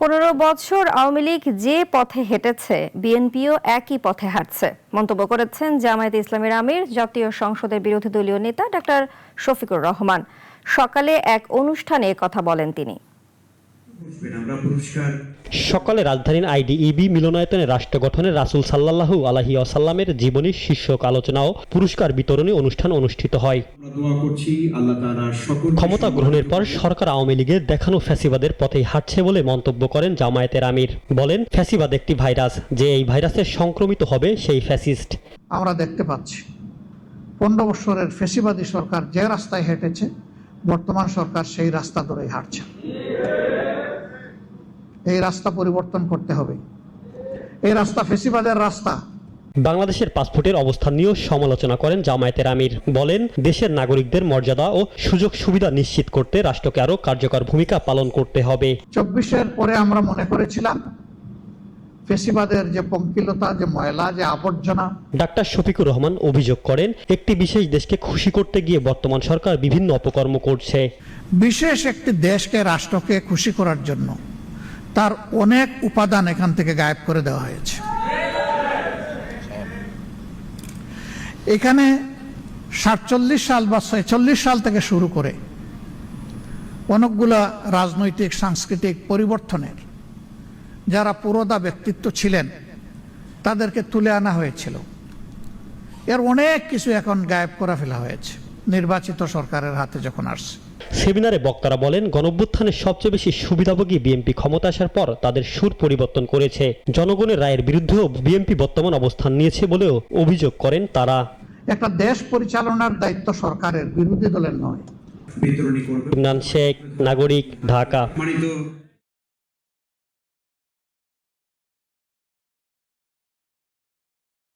15 বছর আওয়ামী লীগ যে পথে হেঁটেছে বিএনপিও একই পথে হাঁটছে মন্তব্য করেছেন জামায়াতে ইসলামীর আমির জাতীয় সংসদের বিরোধী দলীয় নেতা ডাক্তার শফিকুর রহমান। সকালে এক অনুষ্ঠানে কথা বলেন তিনি। সকালে রাজধানীর আইডিইবি মিলনায়তনে রাষ্ট্র গঠনের রাসূল সাল্লাল্লাহু আলাইহি ওয়াসাল্লামের জীবনী শীর্ষক আলোচনা ও পুরস্কার বিতরণী অনুষ্ঠান অনুষ্ঠিত হয়। ক্ষমতা গ্রহণের পর সরকার আওয়ামী লীগের দেখানো ফ্যাসিবাদের পথেই হাঁটছে বলে মন্তব্য করেন জামায়াতের আমির। বলেন, ফ্যাসিবাদ একটি ভাইরাস, যে এই ভাইরাসে সংক্রমিত হবে সেই ফ্যাসিস্ট। আমরা দেখতে পাচ্ছি 15 বছরের ফ্যাসিবাদী সরকার যে রাস্তায় হেঁটেছে, বর্তমান সরকার সেই রাস্তা ধরেই হাঁটছে। এই রাস্তা পরিবর্তন করতে হবে। এই রাস্তা ফ্যাসিবাদের রাস্তা। বাংলাদেশের পাসপোর্টের অবস্থান নিয়েও সমালোচনা করেন জামায়াতের আমির। বলেন, দেশের নাগরিকদের মর্যাদা ও সুযোগ সুবিধা নিশ্চিত করতে রাষ্ট্রকে আরও কার্যকর ভূমিকা পালন করতে হবে। 24-এর পরে আমরা মনে করেছিলাম ফ্যাসিবাদের যে পঙ্কিলতা, যে ময়লা, যে আবর্জনা। ডাক্তার শফিকুর রহমান অভিযোগ করেন, একটি বিশেষ দেশকে খুশি করতে গিয়ে বর্তমান সরকার বিভিন্ন অপকর্ম করছে। বিশেষ একটি দেশকে, রাষ্ট্রকে খুশি করার জন্য তার অনেক উপাদান এখান থেকে গায়েব করে দেওয়া হয়েছে। এখানে 47 সাল বা 46 সাল থেকে শুরু করে অনেকগুলা রাজনৈতিক সাংস্কৃতিক পরিবর্তনের যারা পুরোদা ব্যক্তিত্ব ছিলেন তাদেরকে তুলে আনা হয়েছিল। এর অনেক কিছু এখন গায়েব করে ফেলা হয়েছে নির্বাচিত সরকারের হাতে যখন আসছে। সেমিনারে বক্তারা বলেন, গণঅভ্যুত্থানের সবচেয়ে বেশি সুবিধাভোগী বিএনপি ক্ষমতা আসার পর তাদের সুর পরিবর্তন করেছে। জনগণের রায়ের বিরুদ্ধেও বিএনপি বর্তমান অবস্থান নিয়েছে বলেও অভিযোগ করেন তারা। একটা দেশ পরিচালনার দায়িত্ব সরকারের, বিরোধী দলের নয়। ইমরান শেখ, নাগরিক, ঢাকা।